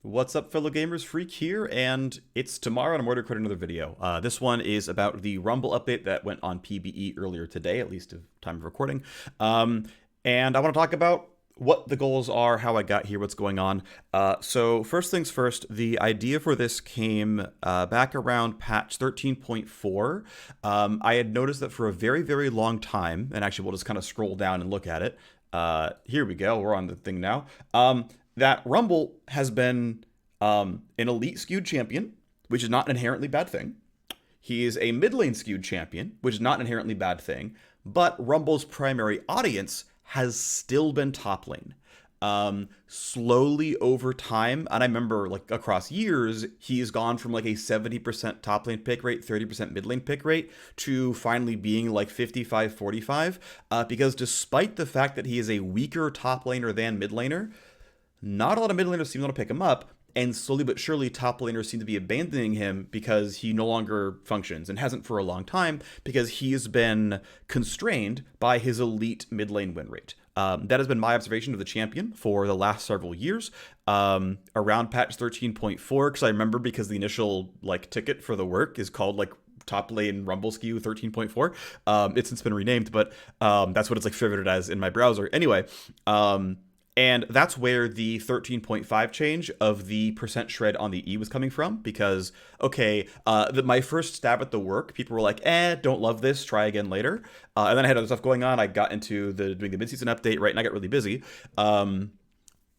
What's up, fellow gamers? Phreak here, and it's tomorrow, and I'm ready to record another video. This one is about the Rumble update that went on PBE earlier today, at least at time of recording. And I want to talk about what the goals are, how I got here, what's going on. So first things first, the idea for this came back around patch 13.4. I had noticed that for a very, very long time, and actually we'll just kind of scroll down and look at it. Here we go, we're on the thing now. That Rumble has been an elite skewed champion, which is not an inherently bad thing. He is a mid lane skewed champion, which is not an inherently bad thing. But Rumble's primary audience has still been top lane. Slowly over time, and I remember like across years, he's gone from like a 70% top lane pick rate, 30% mid lane pick rate to finally being like 55-45. Because despite the fact that he is a weaker top laner than mid laner, not a lot of mid laners seem to want to pick him up, and slowly but surely top laners seem to be abandoning him because he no longer functions, and hasn't for a long time, because he's been constrained by his elite mid lane win rate. That has been my observation of the champion for the last several years. Around patch 13.4, because I remember because the initial like ticket for the work is called like top lane Rumble skew 13.4. It's since been renamed, but that's what it's like favorited as in my browser. Anyway, and that's where the 13.5 change of the percent shred on the E was coming from, because, okay, my first stab at the work, people were like, don't love this, try again later. And then I had other stuff going on. I got into doing the mid-season update, right, and I got really busy.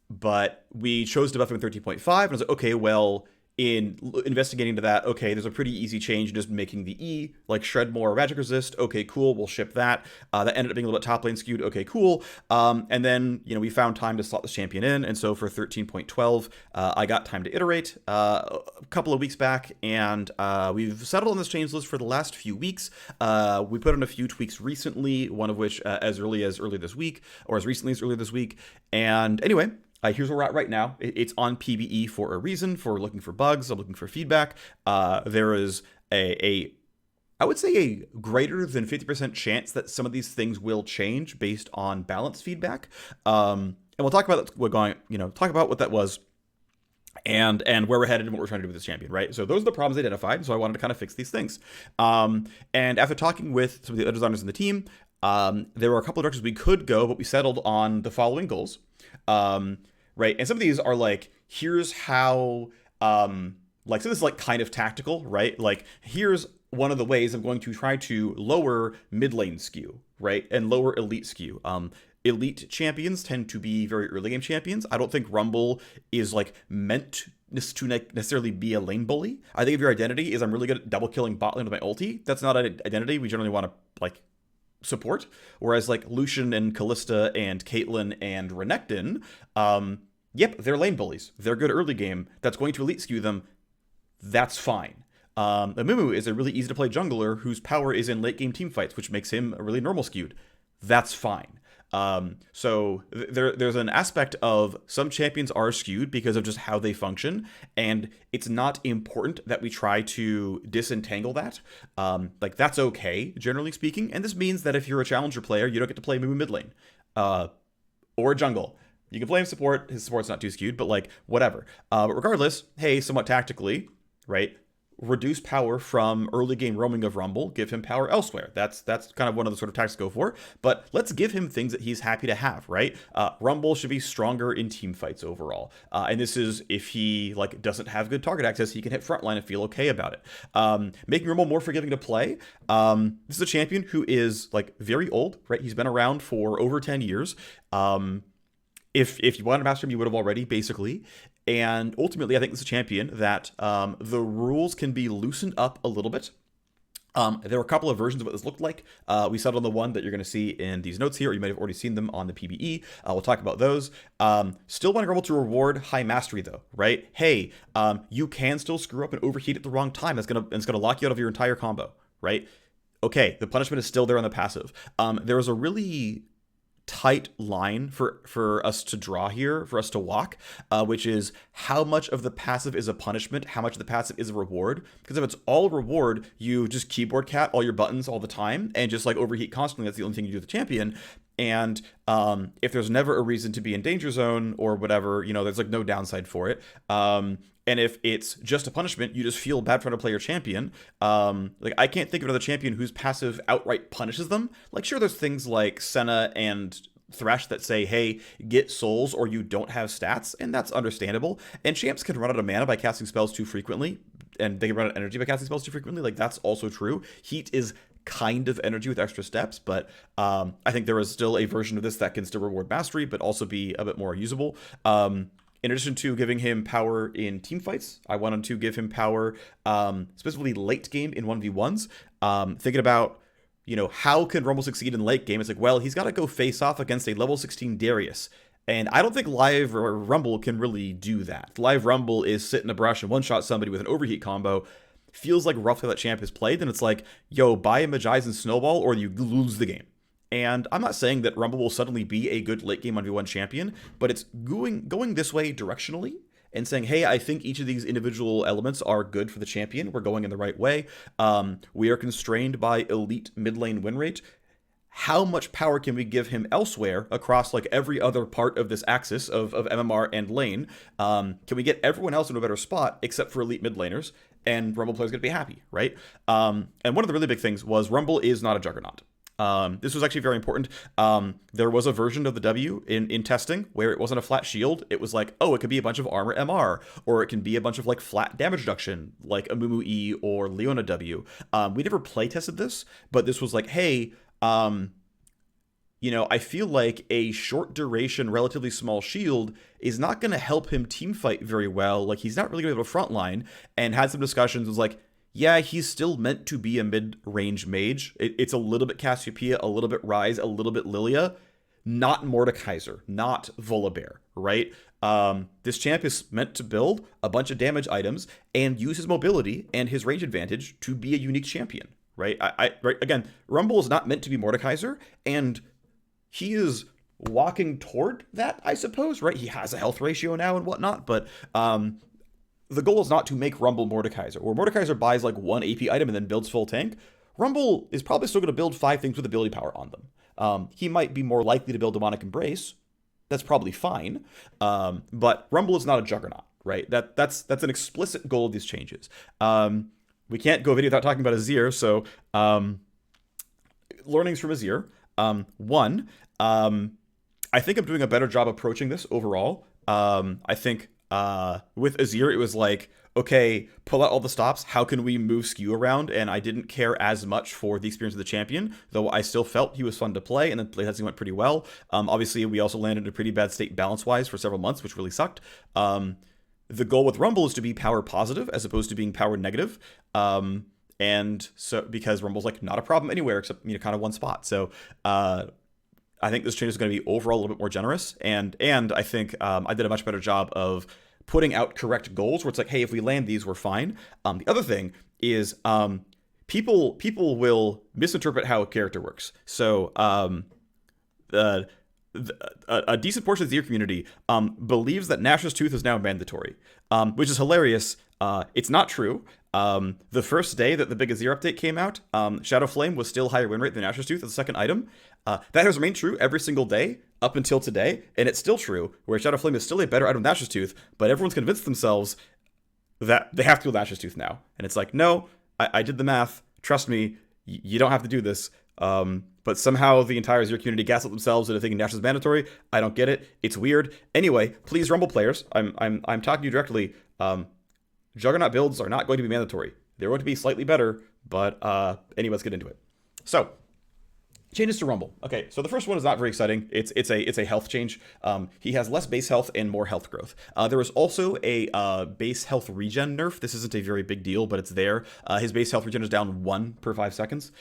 But we chose to buff him in 13.5, and I was like, okay, well, in investigating to that, okay, there's a pretty easy change in just making the E like shred more magic resist. Okay, cool, we'll ship that. That ended up being a little bit top lane skewed. Okay, cool. And then we found time to slot this champion in, and so for 13.12, I got time to iterate a couple of weeks back, and we've settled on this change list for the last few weeks. We put in a few tweaks recently, one of which as early as earlier this week, or as recently as earlier this week. And anyway, here's where we're at right now. It's on PBE for a reason, for looking for bugs. I'm looking for feedback. There is I would say a greater than 50% chance that some of these things will change based on balance feedback. And we'll talk about talk about what that was and where we're headed and what we're trying to do with this champion, right? So those are the problems identified. So I wanted to kind of fix these things. And after talking with some of the other designers in the team, there were a couple of directions we could go, but we settled on the following goals. Right, and some of these are like, here's how, like, so this is like kind of tactical, right? Like, here's one of the ways I'm going to try to lower mid lane skew, right, and lower elite skew. Elite champions tend to be very early game champions. I don't think Rumble is like meant to necessarily be a lane bully. I think if your identity is I'm really good at double killing bot lane with my ulti, that's not an identity we generally want to like support. Whereas like Lucian and Kalista and Caitlyn and Renekton, yep, they're lane bullies. They're good early game. That's going to elite skew them. That's fine. Amumu is a really easy to play jungler whose power is in late game team fights, which makes him a really normal skewed. That's fine. So there's an aspect of some champions are skewed because of just how they function, and it's not important that we try to disentangle that. Like, that's okay, generally speaking, and this means that if you're a challenger player, you don't get to play Mumu mid lane, or jungle. You can play him support, his support's not too skewed, but like, whatever. But regardless, hey, somewhat tactically, right, reduce power from early game roaming of Rumble, give him power elsewhere. That's kind of one of the sort of tactics to go for, but let's give him things that he's happy to have, right? Rumble should be stronger in team fights overall. And this is if he like doesn't have good target access, he can hit frontline and feel okay about it. Making Rumble more forgiving to play. This is a champion who is like very old, right? He's been around for over 10 years. If you wanted to master him, you would have already, basically. And ultimately, I think this is a champion that the rules can be loosened up a little bit. There were a couple of versions of what this looked like. We settled on the one that you're going to see in these notes here, or you might have already seen them on the PBE. We'll talk about those. Still want Rumble to reward high mastery, though, right? Hey, you can still screw up and overheat at the wrong time. It's gonna lock you out of your entire combo, right? Okay, the punishment is still there on the passive. There was a really tight line for us to draw here, for us to walk, which is how much of the passive is a punishment, how much of the passive is a reward. Because if it's all reward, you just keyboard cat all your buttons all the time and just like overheat constantly. That's the only thing you do with the champion. And if there's never a reason to be in danger zone or whatever, there's like no downside for it. And if it's just a punishment, you just feel bad trying to play your champion. Like, I can't think of another champion whose passive outright punishes them. Like, sure, there's things like Senna and Thresh that say, hey, get souls or you don't have stats, and that's understandable. And champs can run out of mana by casting spells too frequently, and they can run out of energy by casting spells too frequently. Like, that's also true. Heat is kind of energy with extra steps, but I think there is still a version of this that can still reward mastery, but also be a bit more usable. In addition to giving him power in team fights, I wanted to give him power specifically late game in 1v1s. Thinking about, how can Rumble succeed in late game? It's like, well, he's got to go face off against a level 16 Darius. And I don't think Live or Rumble can really do that. Live Rumble is sit in a brush and one-shot somebody with an overheat combo. Feels like roughly that champ is played, and it's like, yo, buy a Magi's and Snowball or you lose the game. And I'm not saying that Rumble will suddenly be a good late game 1v1 champion, but it's going this way directionally and saying, hey, I think each of these individual elements are good for the champion. We're going in the right way. We are constrained by elite mid lane win rate. How much power can we give him elsewhere across like every other part of this axis of MMR and lane? Can we get everyone else into a better spot except for elite mid laners? And Rumble players going to be happy, right? And one of the really big things was Rumble is not a juggernaut. This was actually very important. There was a version of the W in testing where it wasn't a flat shield. It was like, oh, it could be a bunch of armor MR, or it can be a bunch of like flat damage reduction, like a Mumu E or Leona W. We never play tested this, but this was like, hey, I feel like a short duration, relatively small shield is not going to help him team fight very well. Like, he's not really going to be able to frontline. And had some discussions, was like, yeah, he's still meant to be a mid-range mage. It's a little bit Cassiopeia, a little bit Ryze, a little bit Lilia, not Mordekaiser, not Volibear, right? This champ is meant to build a bunch of damage items and use his mobility and his range advantage to be a unique champion, right? Right, again, Rumble is not meant to be Mordekaiser, and he is walking toward that, I suppose, right? He has a health ratio now and whatnot, but the goal is not to make Rumble Mordekaiser, where Mordekaiser buys like one AP item and then builds full tank. Rumble is probably still going to build 5 things with ability power on them. He might be more likely to build Demonic Embrace. That's probably fine. But Rumble is not a juggernaut, right? That's an explicit goal of these changes. We can't go video without talking about Azir, so learnings from Azir. One, I think I'm doing a better job approaching this overall. I think with Azir, it was like, okay, pull out all the stops. How can we move skew around? And I didn't care as much for the experience of the champion, though I still felt he was fun to play, and then play testing went pretty well. Obviously, we also landed in a pretty bad state balance-wise for several months, which really sucked. The goal with Rumble is to be power positive as opposed to being power negative. And so, because Rumble's like not a problem anywhere except, kind of one spot. So, I think this change is going to be overall a little bit more generous, and I think I did a much better job of putting out correct goals where it's like, hey, if we land these, we're fine. The other thing is people will misinterpret how a character works. So a decent portion of the Azir community believes that Nash's Tooth is now mandatory, which is hilarious. It's not true. The first day that the big Azir update came out, Shadow Flame was still higher win rate than Nash's Tooth as the second item. That has remained true every single day up until today, and it's still true, where Shadow Flame is still a better item than Nash's Tooth, but everyone's convinced themselves that they have to go Nash's Tooth now. And it's like, no, I did the math. Trust me, you don't have to do this. But somehow the entire Azir community gaslit themselves into thinking Nash is mandatory. I don't get it. It's weird. Anyway, please, Rumble players, I'm talking to you directly. Juggernaut builds are not going to be mandatory. They're going to be slightly better, but anyway, let's get into it. So, changes to Rumble. Okay, so the first one is not very exciting. It's a health change. He has less base health and more health growth. There is also a base health regen nerf. This isn't a very big deal, but it's there. His base health regen is down 1 per 5 seconds.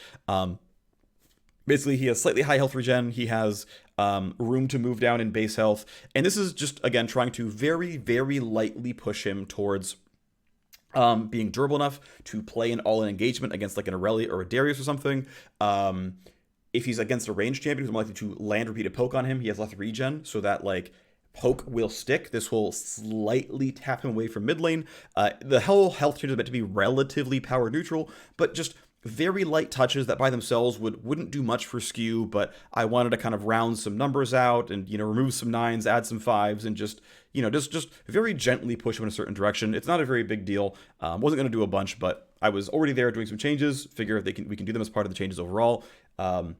Basically, he has slightly high health regen. He has room to move down in base health. And this is just, again, trying to very, very lightly push him towards being durable enough to play an all-in engagement against like an Aurelia or a Darius or something. If he's against a ranged champion who's more likely to land repeated poke on him, he has less regen, so that like poke will stick. This will slightly tap him away from mid lane. The whole health change is meant to be relatively power neutral, but just very light touches that by themselves wouldn't do much for skew, but I wanted to kind of round some numbers out and remove some nines, add some fives, and just just very gently push them in a certain direction. It's not a very big deal. Wasn't going to do a bunch, but I was already there doing some changes. Figure we can do them as part of the changes overall.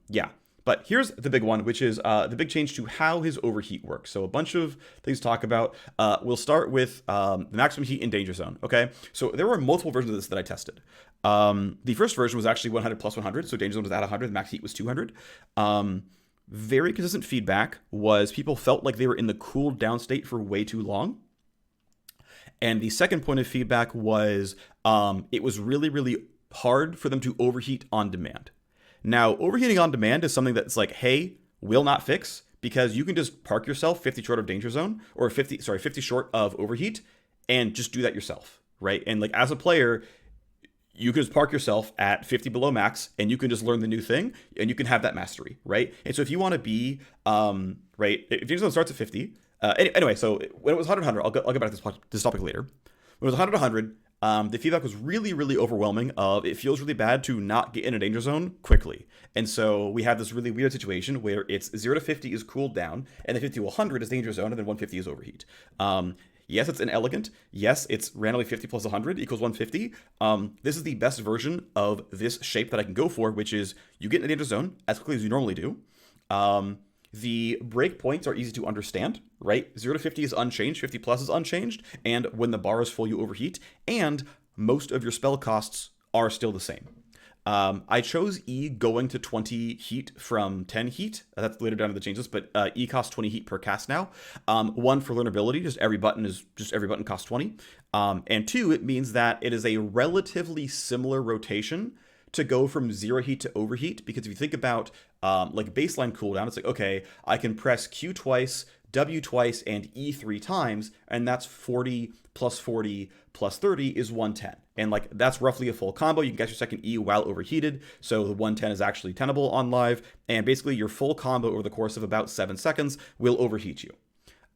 Yeah. But here's the big one, which is the big change to how his overheat works. So a bunch of things to talk about. We'll start with the maximum heat in danger zone. Okay, so there were multiple versions of this that I tested. The first version was actually 100 plus 100, so danger zone was at 100, the max heat was 200. Very consistent feedback was people felt like they were in the cooled down state for way too long. And the second point of feedback was it was really, really hard for them to overheat on demand. Now, overheating on demand is something that's like, hey, will not fix, because you can just park yourself 50 short of danger zone, or 50 short of overheat, and just do that yourself, right? And like as a player, you can just park yourself at 50 below max, and you can just learn the new thing, and you can have that mastery, right? And so if you want to be, right, if danger zone starts at 50, anyway, so when it was 100, I'll get back to this topic later. When it was 100, the feedback was really, really overwhelming of it feels really bad to not get in a danger zone quickly. And so we have this really weird situation where it's 0 to 50 is cooled down, and then 50 to 100 is danger zone, and then 150 is overheat. Yes, it's inelegant. Yes, it's randomly 50 plus 100 equals 150. This is the best version of this shape that I can go for, which is you get in a danger zone as quickly as you normally do. The breakpoints are easy to understand, right? 0 to 50 is unchanged, 50 plus is unchanged, and when the bar is full, you overheat, and most of your spell costs are still the same. I chose E going to 20 heat from 10 heat. That's later down in the changes, but E costs 20 heat per cast now. One, for learnability, just every button costs 20. And two, it means that it is a relatively similar rotation to go from 0 heat to overheat, because if you think about like baseline cooldown, it's like, okay, I can press Q twice, W twice, and E 3 times, and that's 40 plus 30 is 110. And like that's roughly a full combo. You can get your second E while overheated, so the 110 is actually tenable on live, and basically your full combo over the course of about 7 seconds will overheat you.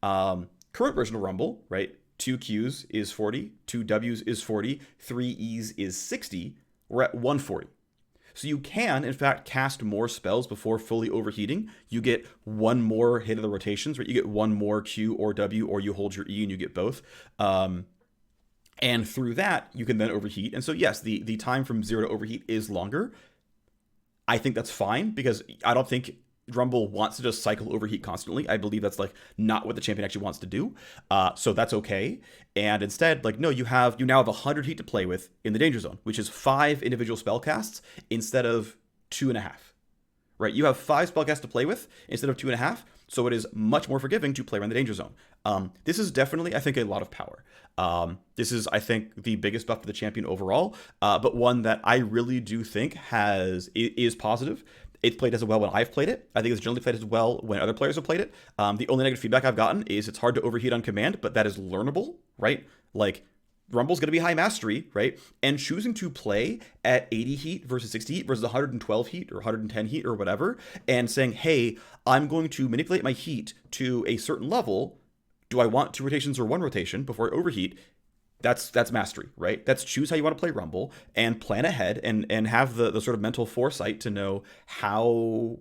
Current version of Rumble, right? 2 Qs is 40, 2 Ws is 40, 3 Es is 60. We're at 140. So you can, in fact, cast more spells before fully overheating. You get one more hit of the rotations, right? You get one more Q or W, or you hold your E and you get both. And through that, you can then overheat. And so, yes, the time from 0 to overheat is longer. I think that's fine, because I don't think Rumble wants to just cycle overheat constantly. I believe that's like not what the champion actually wants to do. So that's okay. And instead, like, no, you now have 100 heat to play with in the danger zone, which is 5 individual spell casts instead of 2.5. Right? You have 5 spell casts to play with instead of 2.5. So it is much more forgiving to play around the danger zone. This is definitely, I think, a lot of power. This is, I think, the biggest buff for the champion overall, but one that I really do think is positive. It's played as well when I've played it. I think it's generally played as well when other players have played it. The only negative feedback I've gotten is it's hard to overheat on command, but that is learnable, right? Like, Rumble's going to be high mastery, right? And choosing to play at 80 heat versus 60 heat versus 112 heat or 110 heat or whatever, and saying, hey, I'm going to manipulate my heat to a certain level. Do I want 2 rotations or 1 rotation before I overheat? That's mastery, right? That's choose how you want to play Rumble and plan ahead and have the sort of mental foresight to know how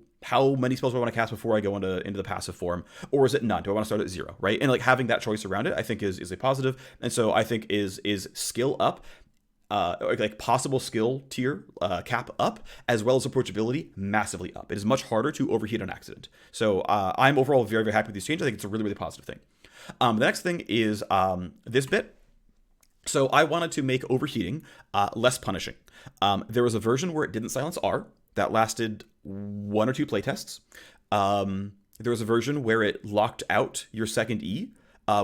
many spells do I want to cast before I go into the passive form, or is it none? Do I want to start at 0, right? And like having that choice around it, I think is a positive. And so I think is skill up, like possible skill tier cap up, as well as approachability massively up. It is much harder to overheat on accident. So I'm overall very, very happy with these changes. I think it's a really, really positive thing. The next thing is this bit. So I wanted to make overheating less punishing. There was a version where it didn't silence R that lasted 1 or 2 playtests. There was a version where it locked out your second E.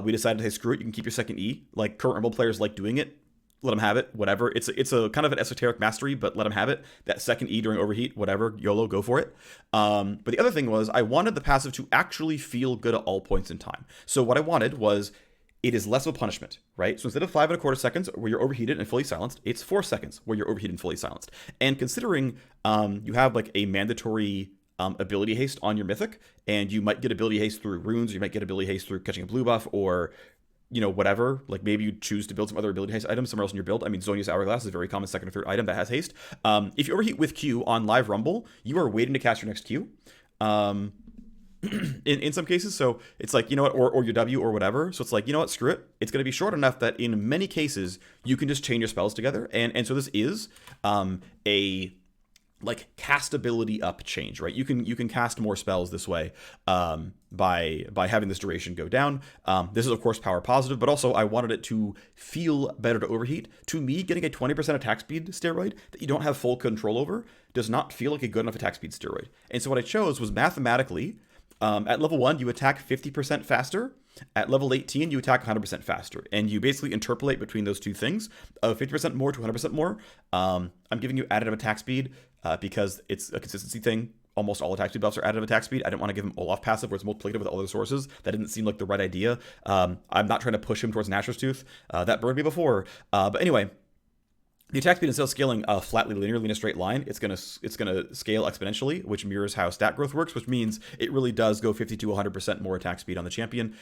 We decided, hey, screw it, you can keep your second E. Like, current Rumble players like doing it. Let them have it, whatever. It's a kind of an esoteric mastery, but let them have it. That second E during overheat, whatever, YOLO, go for it. But the other thing was I wanted the passive to actually feel good at all points in time. So what I wanted was it is less of a punishment, right? So instead of 5.25 seconds where you're overheated and fully silenced, it's 4 seconds where you're overheated and fully silenced. And considering you have like a mandatory ability haste on your mythic, and you might get ability haste through runes, you might get ability haste through catching a blue buff, or whatever, like maybe you choose to build some other ability haste items somewhere else in your build. I mean, Zonia's Hourglass is a very common second or third item that has haste. If you overheat with Q on live Rumble, you are waiting to cast your next Q. Um, in some cases, so it's like, you know what, or your W or whatever. So it's like, you know what, screw it. It's going to be short enough that in many cases you can just chain your spells together, and so this is a like castability up change, right? You can cast more spells this way by having this duration go down. This is of course power positive, but also I wanted it to feel better to overheat. To me, getting a 20% attack speed steroid that you don't have full control over does not feel like a good enough attack speed steroid. And so what I chose was mathematically, at level 1 you attack 50% faster. At level 18 you attack 100% faster, and you basically interpolate between those two things of 50% more to 100% more. I'm giving you additive attack speed because it's a consistency thing. Almost all attack speed buffs are additive attack speed. I didn't want to give him Olaf passive where it's multiplicative with other sources. That didn't seem like the right idea. I'm not trying to push him towards Nashor's Tooth. That burned me before. But anyway, the attack speed, instead of scaling flatly linearly in a straight line, it's gonna scale exponentially, which mirrors how stat growth works, which means it really does go 50 to 100% more attack speed on the champion.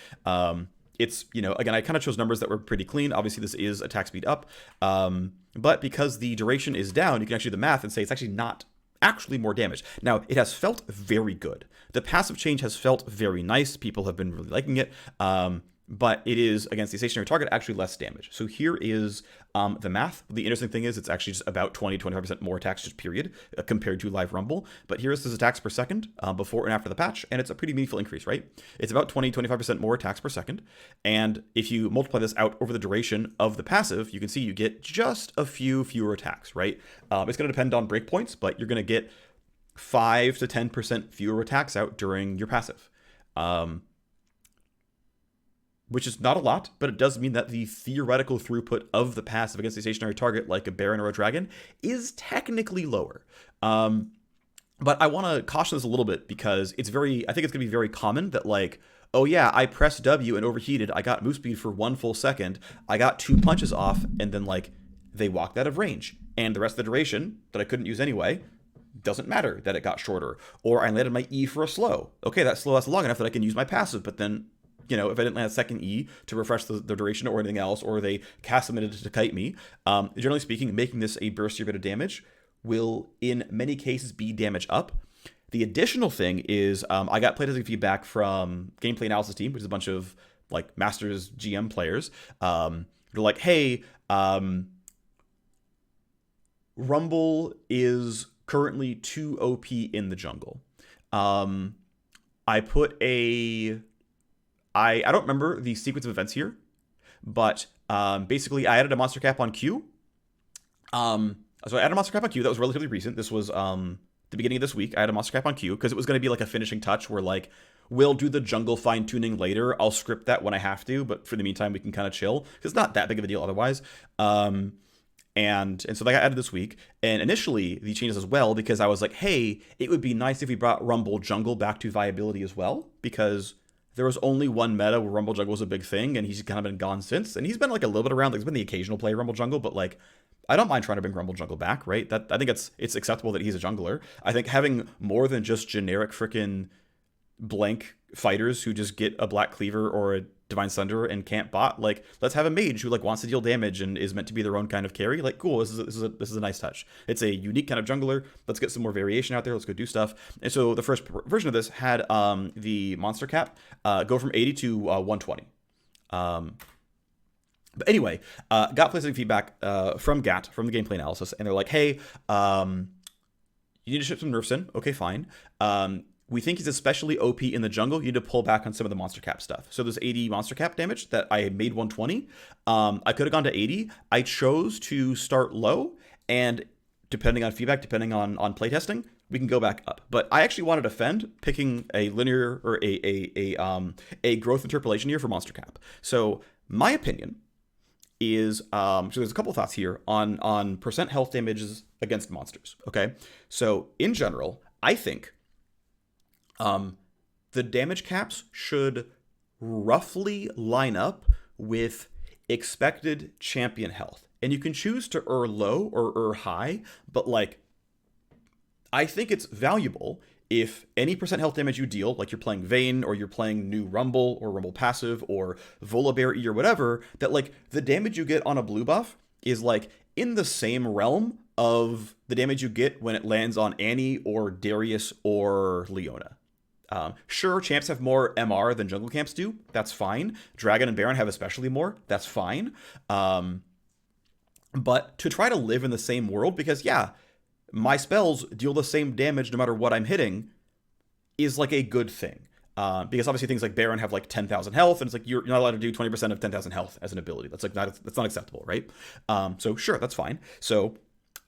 It's, again, I kind of chose numbers that were pretty clean. Obviously, this is attack speed up, but because the duration is down, you can actually do the math and say it's actually not actually more damage. Now, it has felt very good. The passive change has felt very nice. People have been really liking it. But it is, against the stationary target, actually less damage. So here is the math. The interesting thing is it's actually just about 20-25% more attacks, just period, compared to live Rumble. But here's his attacks per second before and after the patch, and it's a pretty meaningful increase, right? It's about 20-25% more attacks per second. And if you multiply this out over the duration of the passive, you can see you get just a few fewer attacks, right? It's going to depend on breakpoints, but you're going to get 5 to 10% fewer attacks out during your passive. Which is not a lot, but it does mean that the theoretical throughput of the passive against a stationary target like a Baron or a Dragon is technically lower. But I want to caution this a little bit because I think it's going to be very common that like, oh yeah, I pressed W and overheated, I got move speed for 1 full second, I got 2 punches off, and then like they walked out of range. And the rest of the duration that I couldn't use anyway, doesn't matter that it got shorter. Or I landed my E for a slow. Okay, that slow lasts long enough that I can use my passive, but then if I didn't land a second E to refresh the duration or anything else, or they cast a minute to kite me, generally speaking, making this a burstier bit of damage will, in many cases, be damage up. The additional thing is I got playtesting feedback from Gameplay Analysis Team, which is a bunch of like Masters GM players. They're like, hey, Rumble is currently too OP in the jungle. I put I don't remember the sequence of events here, but basically I added a monster cap on Q. So I added a monster cap on Q. That was relatively recent. This was the beginning of this week. I had a monster cap on Q because it was going to be like a finishing touch where like, we'll do the jungle fine tuning later. I'll script that when I have to, but for the meantime, we can kind of chill because it's not that big of a deal otherwise. And so that got added this week. And initially, the changes as well because I was like, hey, it would be nice if we brought Rumble Jungle back to viability as well, because there was only one meta where Rumble Jungle was a big thing, and he's kind of been gone since. And he's been like a little bit around. Like, he's been the occasional play Rumble Jungle, but like, I don't mind trying to bring Rumble Jungle back, right? I think it's acceptable that he's a jungler. I think having more than just generic frickin' blank fighters who just get a Black Cleaver or a Divine Thunder and can't bot, like, let's have a mage who like wants to deal damage and is meant to be their own kind of carry. Like, cool, this is a nice touch. It's a unique kind of jungler. Let's get some more variation out there. Let's go do stuff. And so the first version of this had the monster cap go from 80 to 120. But anyway, got placing feedback from GAT, from the gameplay analysis, and they're like, hey, you need to ship some nerfs in. Okay, fine. We think he's especially OP in the jungle. You need to pull back on some of the monster cap stuff. So there's 80 monster cap damage that I made 120. I could have gone to 80. I chose to start low, and depending on feedback, depending on playtesting, we can go back up. But I actually wanted to defend picking a linear or a growth interpolation here for monster cap. So my opinion is, so there's a couple of thoughts here on percent health damages against monsters. Okay, so in general, I think the damage caps should roughly line up with expected champion health. And you can choose to low or high, but like, I think it's valuable if any percent health damage you deal, like you're playing Vayne or you're playing New Rumble or Rumble Passive or Volibear E or whatever, that like the damage you get on a blue buff is like in the same realm of the damage you get when it lands on Annie or Darius or Leona. Sure, champs have more MR than jungle camps do. That's fine. Dragon and Baron have especially more. That's fine. But to try to live in the same world, because yeah, my spells deal the same damage no matter what I'm hitting, is like a good thing. Because obviously things like Baron have like 10,000 health, and it's like you're not allowed to do 20% of 10,000 health as an ability. That's like that's not acceptable, right? So sure, that's fine. So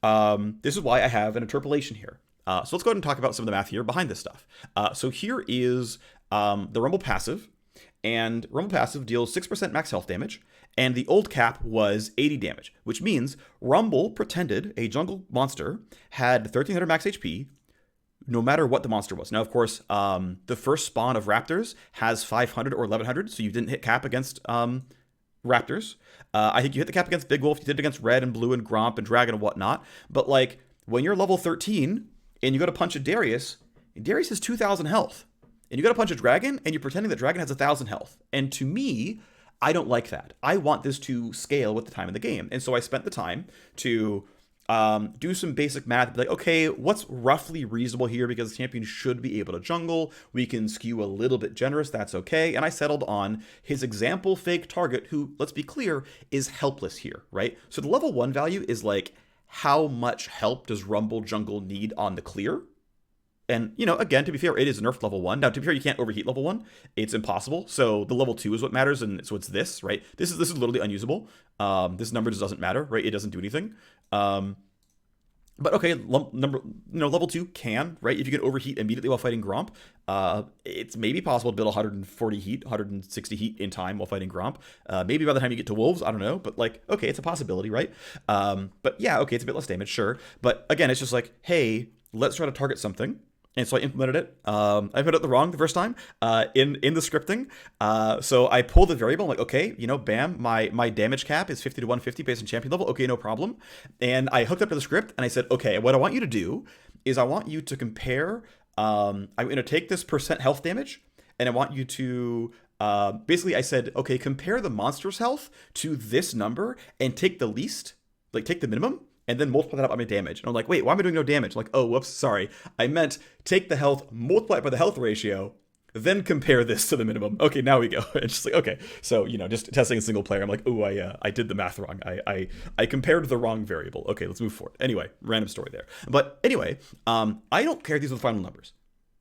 this is why I have an interpolation here. So let's go ahead and talk about some of the math here behind this stuff. So here is the Rumble passive, and Rumble passive deals 6% max health damage, and the old cap was 80 damage, which means Rumble pretended a jungle monster had 1300 max HP, no matter what the monster was. Now, of course, the first spawn of Raptors has 500 or 1100, so you didn't hit cap against Raptors. I think you hit the cap against Big Wolf, you did it against Red and Blue and Gromp and Dragon and whatnot, but like, when you're level 13, and you go to punch a Darius, and Darius has 2,000 health. And you go to punch a Dragon, and you're pretending that Dragon has 1,000 health. And to me, I don't like that. I want this to scale with the time in the game. And so I spent the time to do some basic math. Like, okay, what's roughly reasonable here? Because the champion should be able to jungle. We can skew a little bit generous. That's okay. And I settled on his example fake target, who, let's be clear, is helpless here, right? So the level 1 value is like, how much help does Rumble jungle need on the clear? And, you know, again, to be fair, it is nerfed level 1. Now, to be fair, you can't overheat level 1. It's impossible. So the level 2 is what matters, and so it's this, right? This is literally unusable. This number just doesn't matter, right? It doesn't do anything. But okay, level 2 can, right? If you can overheat immediately while fighting Gromp, it's maybe possible to build 140 heat, 160 heat in time while fighting Gromp. Maybe by the time you get to Wolves, I don't know. But like, okay, it's a possibility, right? But yeah, okay, it's a bit less damage, sure. But again, it's just like, hey, let's try to target something. And so I implemented it. I put it wrong the first time in the scripting. So I pulled the variable. I'm like, okay, you know, bam, my damage cap is 50 to 150 based on champion level. Okay, no problem. And I hooked up to the script and I said, okay, what I want you to do is I want you to compare. I'm going to take this percent health damage and I want you to basically I said, okay, compare the monster's health to this number and take the least, like take the minimum, and then multiply that up by my damage. And I'm like, wait, why am I doing no damage? Like, oh, whoops, sorry. I meant take the health, multiply it by the health ratio, then compare this to the minimum. Okay, now we go. It's just like, okay. So, you know, just testing a single player, I'm like, oh, I did the math wrong. I compared the wrong variable. Okay, let's move forward. Anyway, random story there. But anyway, I don't care if these are the final numbers.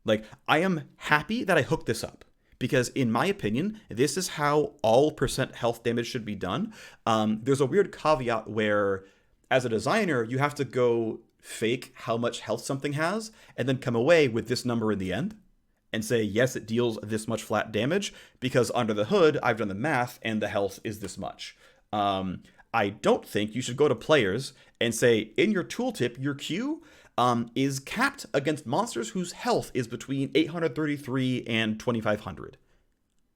Like, I am happy that I hooked this up. Because in my opinion, this is how all percent health damage should be done. There's a weird caveat where, as a designer, you have to go fake how much health something has and then come away with this number in the end and say, yes, it deals this much flat damage because under the hood, I've done the math and the health is this much. I don't think you should go to players and say, in your tooltip, your Q is capped against monsters whose health is between 833 and 2500.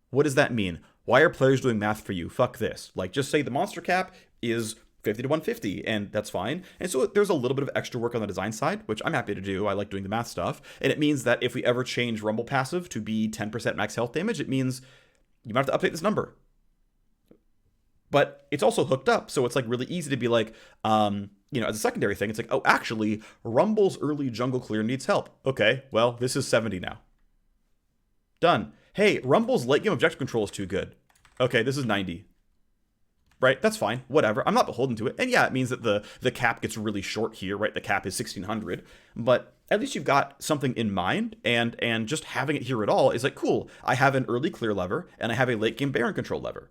What does that mean? Why are players doing math for you? Fuck this. Like, just say the monster cap is 50 to 150, and that's fine. And so there's a little bit of extra work on the design side, which I'm happy to do. I like doing the math stuff. And it means that if we ever change Rumble passive to be 10% max health damage, it means you might have to update this number. But it's also hooked up, so it's like really easy to be like, you know, as a secondary thing, it's like, oh, actually, Rumble's early jungle clear needs help. Okay, well, this is 70 now. Done. Hey, Rumble's late game objective control is too good. Okay, this is 90. Right, that's fine, whatever. I'm not beholden to it. And yeah, it means that the cap gets really short here, right? The cap is 1600, but at least you've got something in mind, and just having it here at all is like, cool, I have an early clear lever, and I have a late game Baron control lever.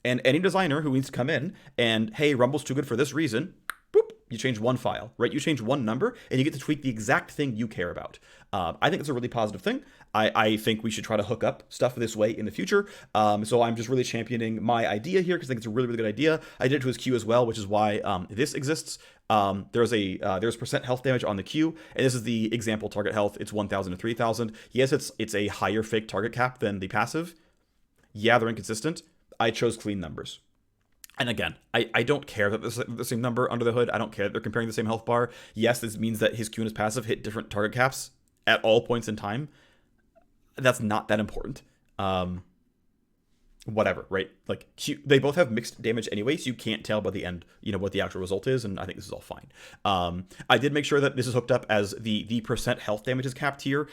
And any designer who needs to come in and, hey, Rumble's too good for this reason, boop, you change one file, right? You change one number, and you get to tweak the exact thing you care about. I think it's a really positive thing. I think we should try to hook up stuff this way in the future. So I'm just really championing my idea here because I think it's a really, really good idea. I did it to his Q as well, which is why this exists. There's percent health damage on the Q, and this is the example target health. It's 1,000 to 3,000. Yes, it's a higher fake target cap than the passive. Yeah, they're inconsistent. I chose clean numbers. And again, I don't care that this is the same number under the hood. I don't care that they're comparing the same health bar. Yes, this means that his Q and his passive hit different target caps at all points in time. That's not that important. Whatever, right? Like they both have mixed damage anyway, so you can't tell by the end, what the actual result is, and I think this is all fine. I did make sure that this is hooked up as the percent health damage is capped here.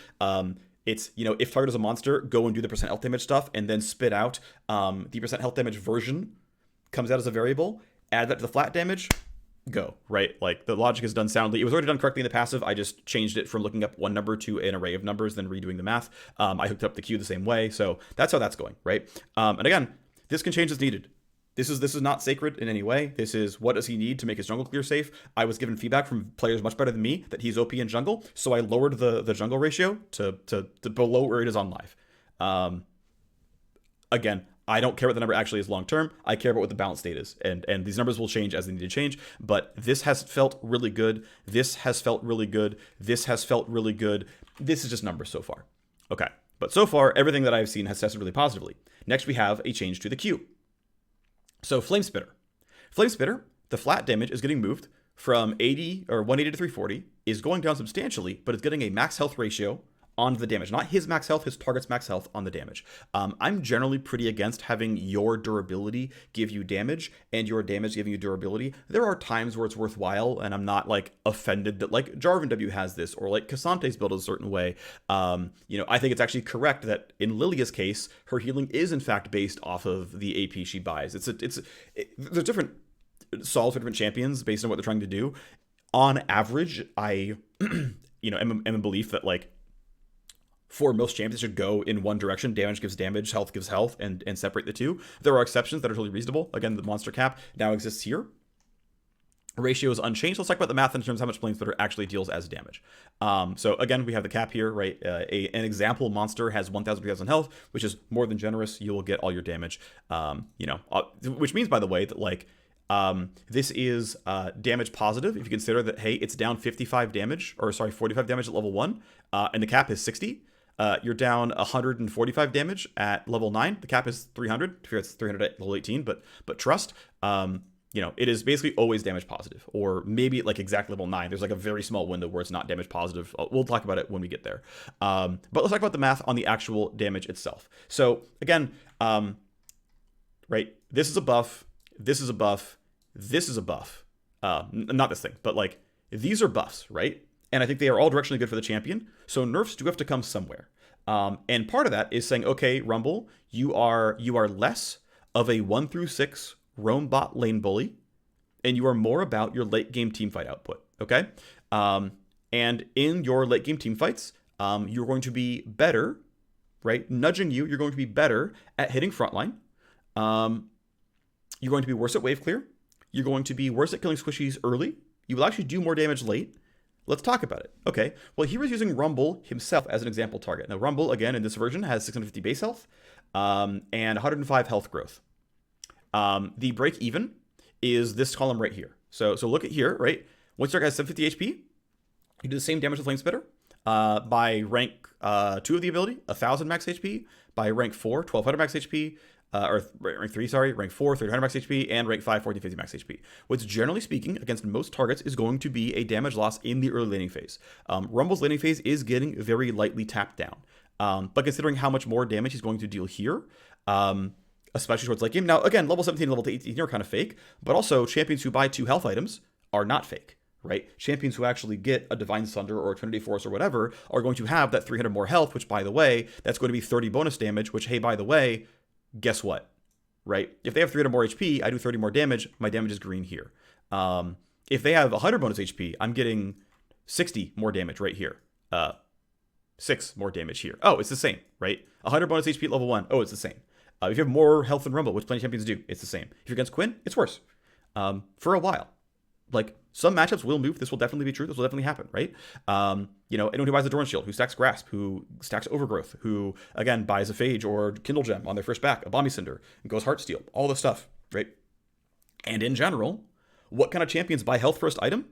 It's, if target is a monster, go and do the percent health damage stuff, and then spit out the percent health damage version comes out as a variable. Add that to the flat damage. Go, right? Like the logic is done soundly. It was already done correctly in the passive. I just changed it from looking up one number to an array of numbers, then redoing the math. I hooked up the Q the same way, so that's how that's going, right? And again, this can change as needed. This is not sacred in any way. This is what does he need to make his jungle clear safe. I was given feedback from players much better than me that he's OP in jungle, so I lowered the jungle ratio to below where it is on live. Again, I don't care what the number actually is long term. I care about what the balance state is. And these numbers will change as they need to change. But this has felt really good. This has felt really good. This has felt really good. This is just numbers so far. Okay. But so far, everything that I've seen has tested really positively. Next, we have a change to the Q. So Flame Spitter. Flame Spitter, the flat damage is getting moved from 80 or 180 to 340, is going down substantially, but it's getting a max health ratio on the damage, not his max health, his target's max health on the damage. I'm generally pretty against having your durability give you damage and your damage giving you durability. There are times where it's worthwhile, and I'm not like offended that like Jarvan W has this, or like Cassante's built a certain way. I think it's actually correct that in Lilia's case, her healing is in fact based off of the AP she buys. There's different solves for different champions based on what they're trying to do. On average, I am in belief that like for most champions should go in one direction. Damage gives damage, health gives health, and separate the two. There are exceptions that are totally reasonable. Again, the monster cap now exists here. Ratio is unchanged. Let's talk about the math in terms of how much Flame Spitter actually deals as damage. So again, we have the cap here, right? An example monster has 1,000 3,000 health, which is more than generous. You will get all your damage. Which means, by the way, that like this is damage positive if you consider that, hey, it's down 45 damage, or sorry, 45 damage at level 1, and the cap is 60. You're down 145 damage at level 9. The cap is 300. If it's 300 at level 18, but trust, it is basically always damage positive, or maybe like exact level 9. There's like a very small window where it's not damage positive. We'll talk about it when we get there. But let's talk about the math on the actual damage itself. So again, right, this is a buff. This is a buff. This is a buff. Not this thing, but like these are buffs, right? And I think they are all directionally good for the champion. So nerfs do have to come somewhere. And part of that is saying, okay, Rumble, you are less of a 1 through 6 roam bot lane bully, and you are more about your late game teamfight output. Okay. And in your late game teamfights, you're going to be better, right? Nudging you, you're going to be better at hitting frontline. You're going to be worse at wave clear. You're going to be worse at killing squishies early. You will actually do more damage late. Let's talk about it. Okay, well, he was using Rumble himself as an example target. Now, Rumble, again, in this version, has 650 base health and 105 health growth. The break even is this column right here. So look at here, right? Once your guy has 750 HP, you do the same damage with Flame Spitter. By rank 2 of the ability, 1,000 max HP. By rank 4, 1,200 max HP. Or rank 3, sorry, rank 4, 300 max HP, and rank 5, 1450 max HP. Which, generally speaking, against most targets, is going to be a damage loss in the early laning phase. Rumble's laning phase is getting very lightly tapped down. But considering how much more damage he's going to deal here, especially towards late game. Now, again, level 17 and level 18 are kind of fake, but also champions who buy 2 health items are not fake, right? Champions who actually get a Divine Sunder or a Trinity Force or whatever are going to have that 300 more health, which, by the way, that's going to be 30 bonus damage, which, hey, by the way, guess what, right? If they have 300 more HP, I do 30 more damage. My damage is green here. If they have 100 bonus HP, I'm getting 60 more damage right here. 6 more damage here. Oh, it's the same, right? 100 bonus HP at level 1. Oh, it's the same. If you have more health than Rumble, which plenty of champions do, it's the same. If you're against Quinn, it's worse. For a while. Like, some matchups will move. This will definitely be true. This will definitely happen, right? Anyone who buys a Doran Shield, who stacks Grasp, who stacks Overgrowth, who, again, buys a Phage or Kindle Gem on their first back, a Bomby Cinder, and goes Heartsteel, all this stuff, right? And in general, what kind of champions buy health first item?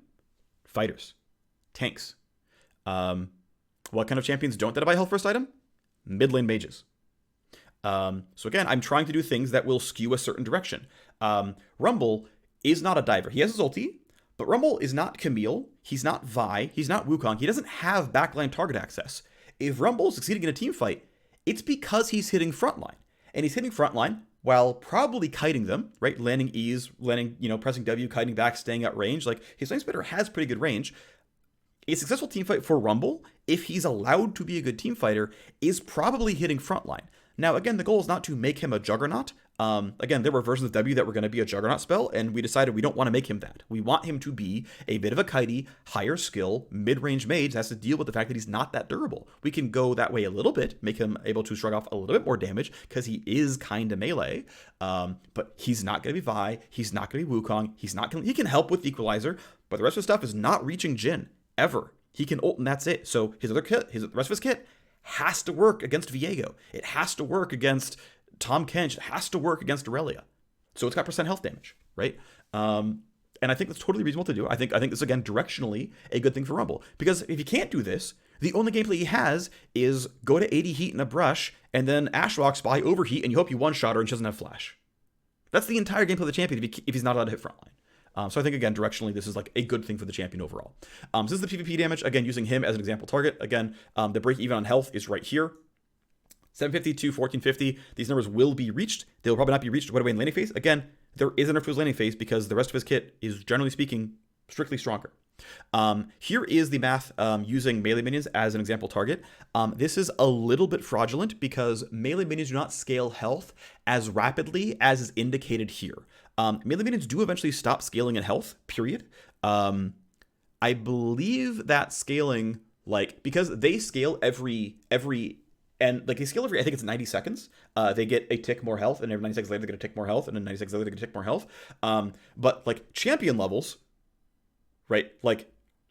Fighters. Tanks. What kind of champions don't that buy health first item? Mid lane mages. So again, I'm trying to do things that will skew a certain direction. Rumble is not a diver. He has his ulti, but Rumble is not Camille. He's not Vi. He's not Wukong. He doesn't have backline target access. If Rumble's succeeding in a team fight, it's because he's hitting frontline. And he's hitting frontline while probably kiting them, right? Landing E's, landing, pressing W, kiting back, staying at range. Like, his Flame Spitter has pretty good range. A successful team fight for Rumble, if he's allowed to be a good team fighter, is probably hitting frontline. Now, again, the goal is not to make him a Juggernaut. Again, there were versions of W that were going to be a Juggernaut spell, and we decided we don't want to make him that. We want him to be a bit of a kitey, higher skill, mid-range mage that has to deal with the fact that he's not that durable. We can go that way a little bit, make him able to shrug off a little bit more damage, because he is kind of melee, but he's not going to be Vi, he's not going to be Wukong, he can help with Equalizer, but the rest of the stuff is not reaching Jhin, ever. He can ult and that's it. So the rest of his kit has to work against Viego. It has to work against Tom Kench. It has to work against Aurelia. So it's got percent health damage, right? And I think that's totally reasonable to do. I think this, again, directionally a good thing for Rumble. Because if he can't do this, the only gameplay he has is go to 80 heat in a brush, and then Ashlocks by overheat, and you hope you one-shot her and she doesn't have flash. That's the entire gameplay of the champion if he's not allowed to hit frontline. So I think, again, directionally, this is like a good thing for the champion overall. So this is the PvP damage. Again, using him as an example target. Again, the break even on health is right here. 750 to 1450. These numbers will be reached. They will probably not be reached right away in laning phase. Again, there is a nerf to his laning phase because the rest of his kit is, generally speaking, strictly stronger. Here is the math using melee minions as an example target. This is a little bit fraudulent because melee minions do not scale health as rapidly as is indicated here. Melee minions do eventually stop scaling in health, period. I believe that scaling, because they scale every and they scale every, I think it's 90 seconds. They get a tick more health, and every 90 seconds later they get a tick more health, and then 90 seconds later they get a tick more health. But champion levels, right?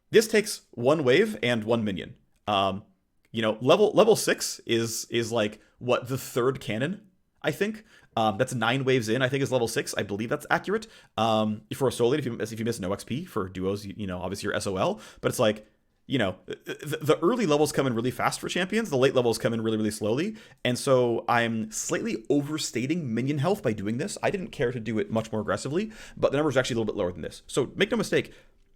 This takes one wave and one minion. Level 6 is what, the third cannon, I think. That's 9 waves in, I think, is level 6. I believe that's accurate. For a solo lane, if you miss no XP, for duos, obviously you're SOL. But it's the early levels come in really fast for champions. The late levels come in really, really slowly. And so I'm slightly overstating minion health by doing this. I didn't care to do it much more aggressively, but the number is actually a little bit lower than this. So make no mistake,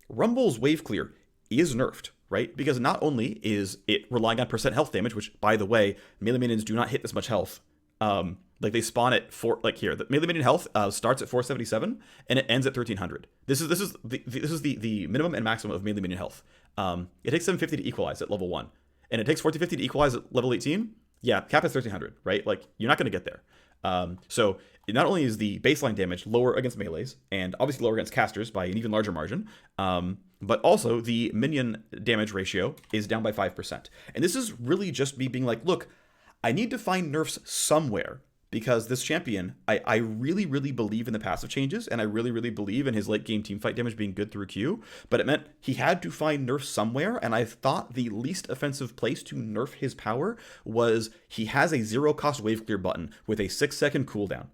Rumble's wave clear is nerfed, right? Because not only is it relying on percent health damage, which, by the way, melee minions do not hit this much health. They spawn at here. The melee minion health starts at 477 and it ends at 1300. This is the minimum and maximum of melee minion health. It takes 750 to equalize at level 1, and it takes 1450 to equalize at level 18. Yeah, cap is 1300, right? You're not going to get there. So not only is the baseline damage lower against melees and obviously lower against casters by an even larger margin, but also the minion damage ratio is down by 5%. And this is really just me being look, I need to find nerfs somewhere, because this champion, I really, really believe in the passive changes, and I really, really believe in his late game teamfight damage being good through Q, but it meant he had to find nerfs somewhere, and I thought the least offensive place to nerf his power was he has a 0-cost wave clear button with a 6-second cooldown.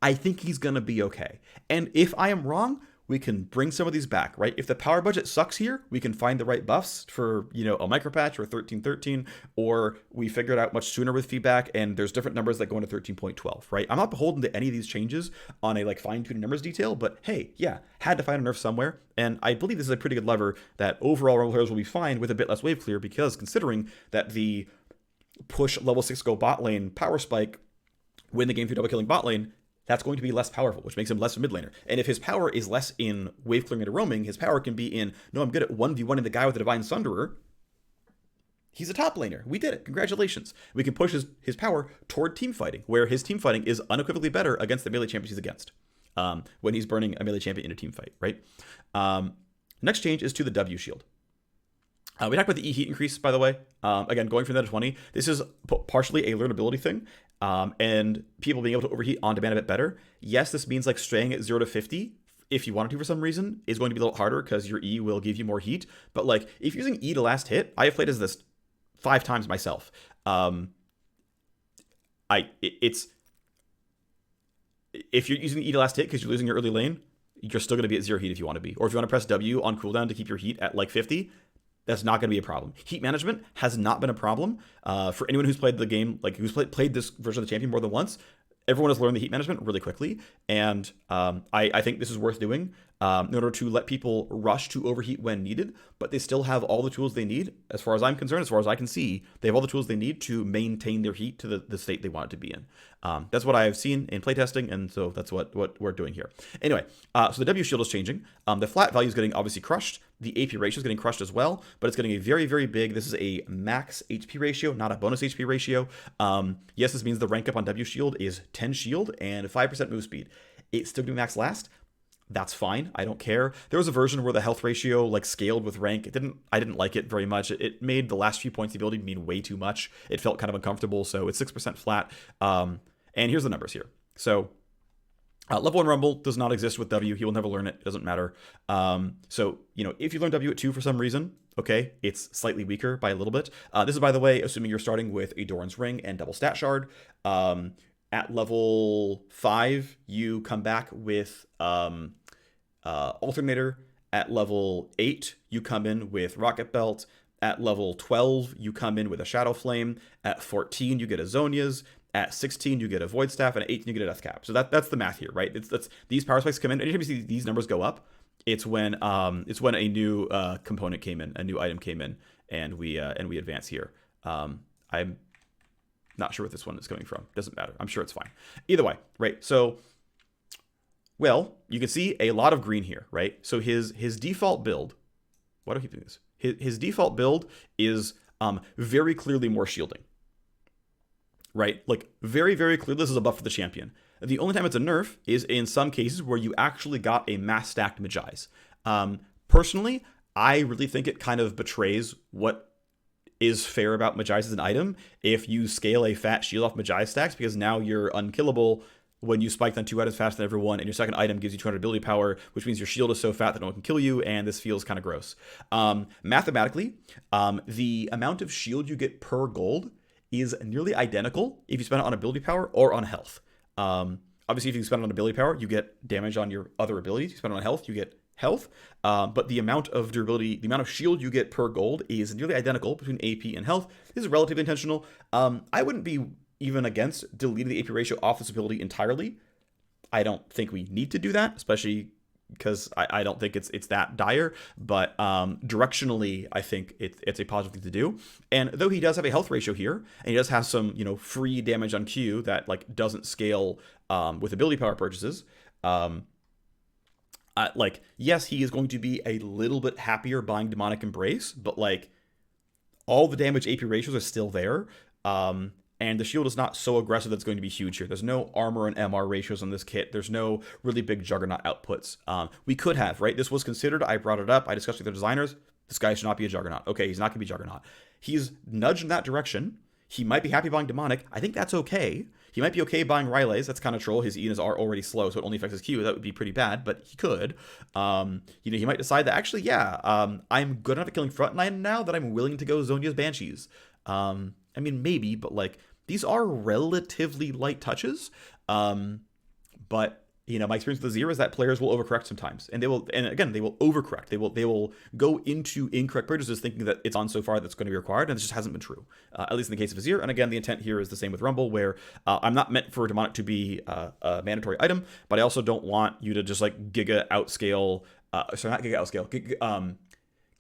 I think he's going to be okay. And if I am wrong, we can bring some of these back, right? If the power budget sucks here, we can find the right buffs for, a micro patch or 13.13, or we figure it out much sooner with feedback, and there's different numbers that go into 13.12, right? I'm not beholden to any of these changes on a fine-tuned numbers detail, but hey, yeah, had to find a nerf somewhere, and I believe this is a pretty good lever that overall Rumble players will be fine with a bit less wave clear, because considering that the push level 6 go bot lane power spike, win the game through double killing bot lane, that's going to be less powerful, which makes him less of a mid laner. And if his power is less in wave clearing and roaming, his power can be in, no, I'm good at 1v1ing the guy with the Divine Sunderer. He's a top laner. We did it. Congratulations. We can push his power toward team fighting, where his team fighting is unequivocally better against the melee champions he's against when he's burning a melee champion in a team fight, right? Next change is to the W shield. We talked about the E heat increase, by the way. Again, going from that to 20. This is partially a learnability thing, and people being able to overheat on demand a bit better. Yes, this means straying at 0 to 50, if you wanted to for some reason, is going to be a little harder because your E will give you more heat. But if you're using E to last hit, I have played as this 5 times myself. If you're using E to last hit because you're losing your early lane, you're still going to be at 0 heat if you want to be. Or if you want to press W on cooldown to keep your heat at 50, That's not going to be a problem. Heat management has not been a problem for anyone who's played the game, like who's played this version of the champion more than once. Everyone has learned the heat management really quickly, and I think this is worth doing in order to let people rush to overheat when needed, but they still have all the tools they need. As far as I'm concerned, as far as I can see, they have all the tools they need to maintain their heat to the state they want it to be in. That's what I've seen in playtesting, and so that's what we're doing here. Anyway, so the W shield is changing. The flat value is getting obviously crushed. The AP ratio is getting crushed as well, but it's getting a very, very big, this is a max HP ratio, not a bonus HP ratio. Yes, this means the rank up on W shield is 10 shield and 5% move speed. It's still going to be max last. That's fine. I don't care. There was a version where the health ratio like scaled with rank. I didn't like it very much. It made the last few points of the ability mean way too much. It felt kind of uncomfortable. So it's 6% flat. And here's the numbers here. So level 1 Rumble does not exist with W. He will never learn it. It doesn't matter. So, if you learn W at 2 for some reason, okay, it's slightly weaker by a little bit. This is, by the way, assuming you're starting with a Doran's Ring and double stat shard. At level 5, you come back with Alternator. At level 8, you come in with Rocket Belt. At level 12, you come in with a Shadow Flame. At 14, you get a Zonia's. At 16, you get a Void Staff, and at 18, you get a Death Cap. So that's the math here, right? That's these power spikes come in. Anytime you see these numbers go up, it's when a new component came in, a new item came in, and we advance here. I'm not sure what this one is coming from. Doesn't matter. I'm sure it's fine. Either way, right? So, well, you can see a lot of green here, right? So his default build. Why do I keep doing this? His default build is very clearly more shielding. Right? Like, very, very clear this is a buff for the champion. The only time it's a nerf is in some cases where you actually got a mass stacked Magi's. Personally, I really think it kind of betrays what is fair about Magi's as an item if you scale a fat shield off Magi stacks, because now you're unkillable when you spike on 2 items faster than everyone, and your second item gives you 200 ability power, which means your shield is so fat that no one can kill you, and this feels kind of gross. Mathematically, the amount of shield you get per gold is nearly identical if you spend it on ability power or on health. Obviously, if you spend it on ability power, you get damage on your other abilities. If you spend it on health, you get health. But the amount of durability, the amount of shield you get per gold is nearly identical between AP and health. This is relatively intentional. I wouldn't be even against deleting the AP ratio off this ability entirely. I don't think we need to do that, especially because I don't think it's that dire, but directionally, I think it's a positive thing to do. And though he does have a health ratio here, and he does have some, free damage on Q that like doesn't scale with ability power purchases, yes, he is going to be a little bit happier buying Demonic Embrace, but like all the damage AP ratios are still there. And the shield is not so aggressive that it's going to be huge here. There's no armor and MR ratios on this kit. There's no really big Juggernaut outputs. We could have, right? This was considered. I brought it up. I discussed with the designers. This guy should not be a Juggernaut. Okay, he's not going to be Juggernaut. He's nudged in that direction. He might be happy buying Demonic. I think that's okay. He might be okay buying Rylays. That's kind of troll. His E and his R already slow, so it only affects his Q. That would be pretty bad, but he could. He might decide that, actually, I'm good enough at killing frontline now that I'm willing to go Zonia's Banshees. Maybe, but like, these are relatively light touches, but my experience with Azir is that players will overcorrect sometimes, and they will overcorrect. They will go into incorrect purchases thinking that it's on so far that's going to be required, and this just hasn't been true, at least in the case of Azir. And again, the intent here is the same with Rumble, where I'm not meant for Demonic to be a mandatory item, but I also don't want you to just like Giga outscale, not Giga outscale,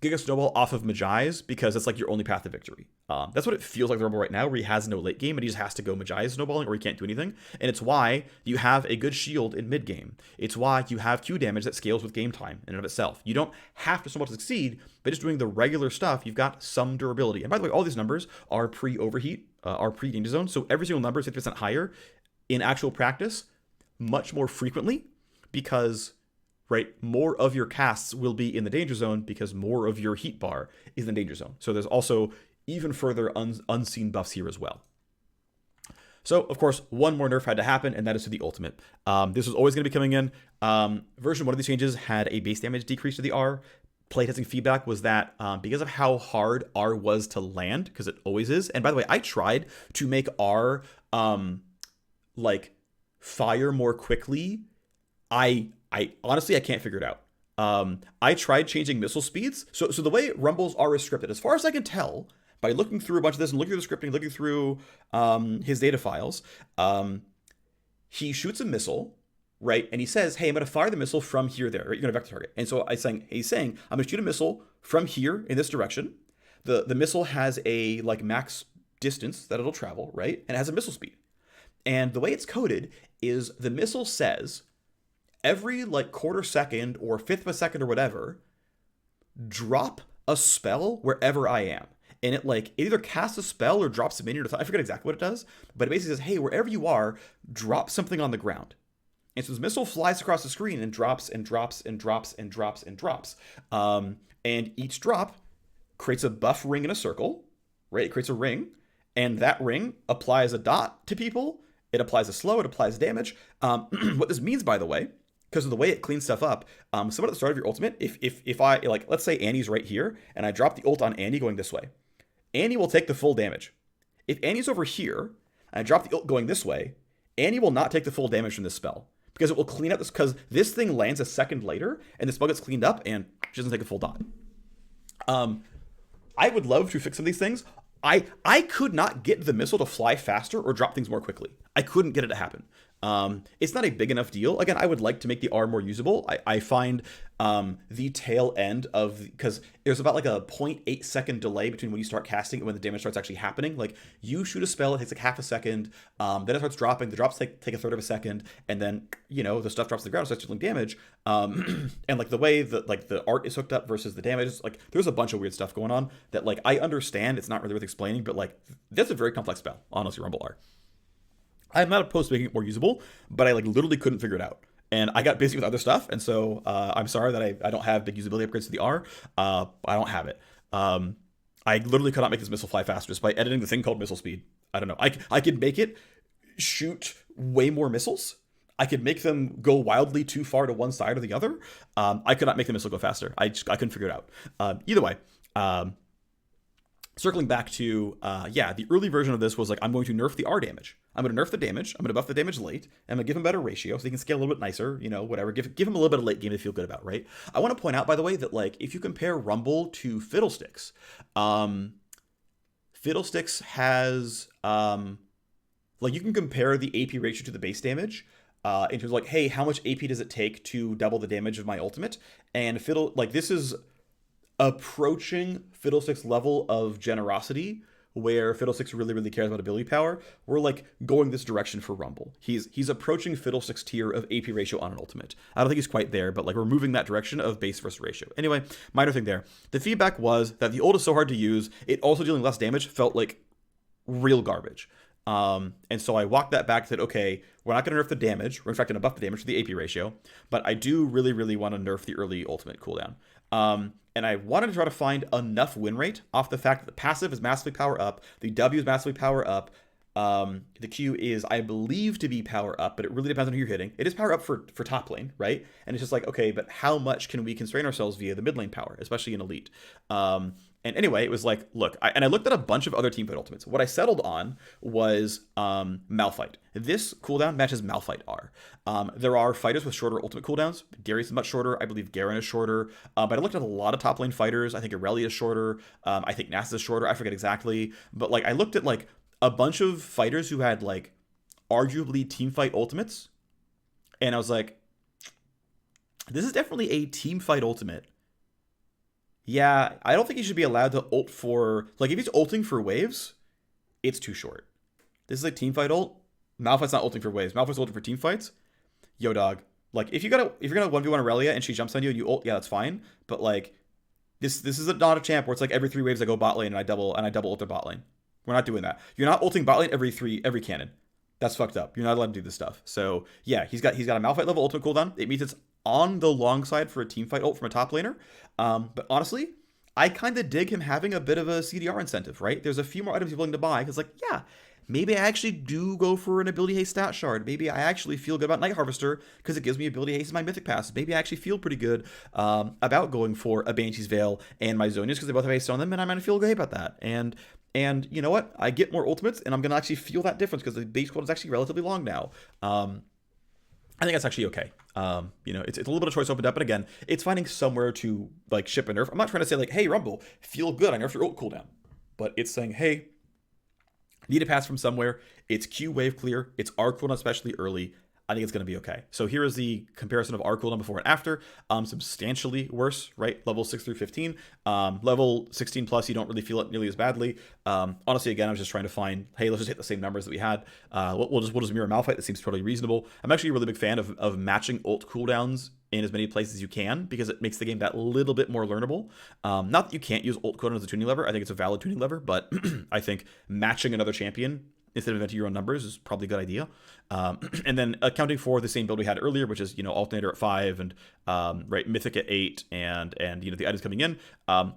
Giga Snowball off of Magi's, because it's like your only path to victory. That's what it feels like the Rumble right now, where he has no late game and he just has to go Magi's snowballing or he can't do anything. And it's why you have a good shield in mid game. It's why you have Q damage that scales with game time in and of itself. You don't have to snowball to succeed, but just doing the regular stuff, you've got some durability. And by the way, all these numbers are pre-overheat, are pre-danger zone, so every single number is 50% higher in actual practice much more frequently, because more of your casts will be in the danger zone because more of your heat bar is in the danger zone. So there's also even further unseen buffs here as well. So, of course, one more nerf had to happen, and that is to the ultimate. This was always going to be coming in. Version 1 of these changes had a base damage decrease to the R. Playtesting feedback was that because of how hard R was to land, because it always is, and by the way, I tried to make R fire more quickly. I honestly, I can't figure it out. I tried changing missile speeds. So the way Rumbles are restricted, as far as I can tell, by looking through a bunch of this and looking through the scripting, looking through his data files, he shoots a missile, right? And he says, hey, I'm going to fire the missile from here, there, right? You're going to vector target. And so he's saying, I'm going to shoot a missile from here in this direction. The missile has a like max distance that it'll travel, right? And it has a missile speed. And the way it's coded is the missile says every like quarter second or fifth of a second or whatever, drop a spell wherever I am. And it either casts a spell or drops a minion. I forget exactly what it does, but it basically says, hey, wherever you are, drop something on the ground. And so this missile flies across the screen and drops and drops and drops and drops and drops. And each drop creates a buff ring in a circle, right? It creates a ring, and that ring applies a dot to people. It applies a slow, it applies damage. What this means, by the way, because of the way it cleans stuff up, someone at the start of your ultimate, if I, like, let's say Annie's right here, and I drop the ult on Annie going this way, Annie will take the full damage. If Annie's over here, and I drop the ult going this way, Annie will not take the full damage from this spell, because it will clean up this, because this thing lands a second later, and the spell gets cleaned up, and she doesn't take a full dot. I would love to fix some of these things. I could not get the missile to fly faster or drop things more quickly. I couldn't get it to happen. It's not a big enough deal. Again, I would like to make the R more usable. I find the tail end of, because there's about like a 0.8 second delay between when you start casting and when the damage starts actually happening. Like you shoot a spell, it takes like half a second, then it starts dropping. The drops take a third of a second, and then the stuff drops to the ground, starts dealing damage. And like the way that like the art is hooked up versus the damage, like there's a bunch of weird stuff going on that like I understand. It's not really worth explaining, but like that's a very complex spell, honestly. Rumble R. I'm not opposed to making it more usable, but I like literally couldn't figure it out. And I got busy with other stuff, and so I'm sorry that I don't have big usability upgrades to the R. I don't have it. I literally could not make this missile fly faster just by editing the thing called missile speed. I don't know. I could make it shoot way more missiles. I could make them go wildly too far to one side or the other. I could not make the missile go faster. I couldn't figure it out. Either way. Circling back to, the early version of this was like, I'm going to nerf the R damage. I'm going to nerf the damage. I'm going to buff the damage late. I'm going to give him better ratio so he can scale a little bit nicer, whatever. Give him a little bit of late game to feel good about, right? I want to point out, by the way, that like if you compare Rumble to Fiddlesticks, Fiddlesticks has, you can compare the AP ratio to the base damage. In terms of like, hey, how much AP does it take to double the damage of my ultimate? And this is approaching Fiddlesticks' level of generosity, where Fiddlesticks really, really cares about ability power. We're like going this direction for Rumble. He's approaching Fiddlesticks' tier of AP ratio on an ultimate. I don't think he's quite there, but like we're moving that direction of base versus ratio. Anyway, minor thing there. The feedback was that the ult is so hard to use, it also dealing less damage felt like real garbage. And so I walked that back, said, okay, we're not going to nerf the damage. We're in fact going to buff the damage to the AP ratio, but I do really, really want to nerf the early ultimate cooldown. And I wanted to try to find enough win rate off the fact that the passive is massively power up, the W is massively power up, the Q is, I believe, to be power up, but it really depends on who you're hitting. It is power up for top lane, right? And it's just like, okay, but how much can we constrain ourselves via the mid lane power, especially in Elite? And anyway, it was like, look, I looked at a bunch of other teamfight ultimates. What I settled on was Malphite. This cooldown matches Malphite R. There are fighters with shorter ultimate cooldowns. Darius is much shorter. I believe Garen is shorter. But I looked at a lot of top lane fighters. I think Irelia is shorter. I think Nasus is shorter. I forget exactly. But like I looked at like a bunch of fighters who had like arguably teamfight ultimates. And I was like, this is definitely a teamfight ultimate. Yeah, I don't think he should be allowed to ult for, like, if he's ulting for waves, it's too short. This is like teamfight ult. Malphite's not ulting for waves. Malphite's ulting for teamfights. Yo, dog. Like, if you're gonna 1v1 Irelia and she jumps on you and you ult, yeah, that's fine. But like, this is not a champ where it's like every 3 waves I go bot lane and I double ult their bot lane. We're not doing that. You're not ulting bot lane every cannon. That's fucked up. You're not allowed to do this stuff. So yeah, he's got a Malphite level ultimate cooldown. It means it's on the long side for a teamfight ult from a top laner. But honestly, I kind of dig him having a bit of a CDR incentive, right? There's a few more items he's willing to buy because, like, yeah, maybe I actually do go for an ability haste stat shard. Maybe I actually feel good about Night Harvester because it gives me ability haste in my mythic pass. Maybe I actually feel pretty good about going for a Banshee's Veil and my Zonias because they both have haste on them, and I'm gonna feel good about that. And you know what? I get more ultimates, and I'm gonna actually feel that difference because the base quote is actually relatively long now. I think that's actually okay. It's a little bit of choice opened up, but again, it's finding somewhere to like ship a nerf. I'm not trying to say like, hey, Rumble, feel good, I nerfed your ult cooldown, but it's saying, hey, need a pass from somewhere. It's Q wave clear. It's R cooldown especially early. I think it's going to be okay. So here is the comparison of R cooldown before and after. Substantially worse, right? Level 6 through 15. Level 16 plus, you don't really feel it nearly as badly. Honestly, again, I was just trying to find, hey, let's just hit the same numbers that we had. We'll just mirror Malphite. That seems totally reasonable. I'm actually a really big fan of matching ult cooldowns in as many places as you can, because it makes the game that little bit more learnable. Not that you can't use ult cooldown as a tuning lever. I think it's a valid tuning lever, but I think matching another champion instead of inventing your own numbers is probably a good idea. And then accounting for the same build we had earlier, which is, Alternator at 5 and right, Mythic at 8 and the items coming in.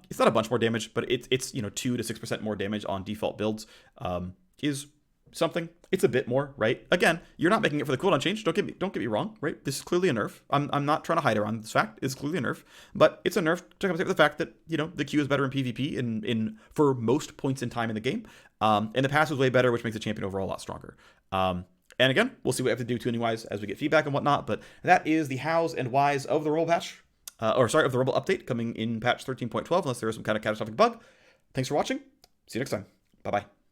It's not a bunch more damage, but it's 2 to 6% more damage on default builds is something. It's a bit more, right? Again, you're not making it for the cooldown change. Don't get me wrong, right? This is clearly a nerf. I'm not trying to hide around this fact. It's clearly a nerf, but it's a nerf to compensate for the fact that the Q is better in PvP in for most points in time in the game. And the pass was way better, which makes the champion overall a lot stronger. And again, we'll see what we have to do tuning wise as we get feedback and whatnot. But that is the hows and whys of the Rumble patch, of the Rumble update coming in patch 13.12, unless there is some kind of catastrophic bug. Thanks for watching. See you next time. Bye bye.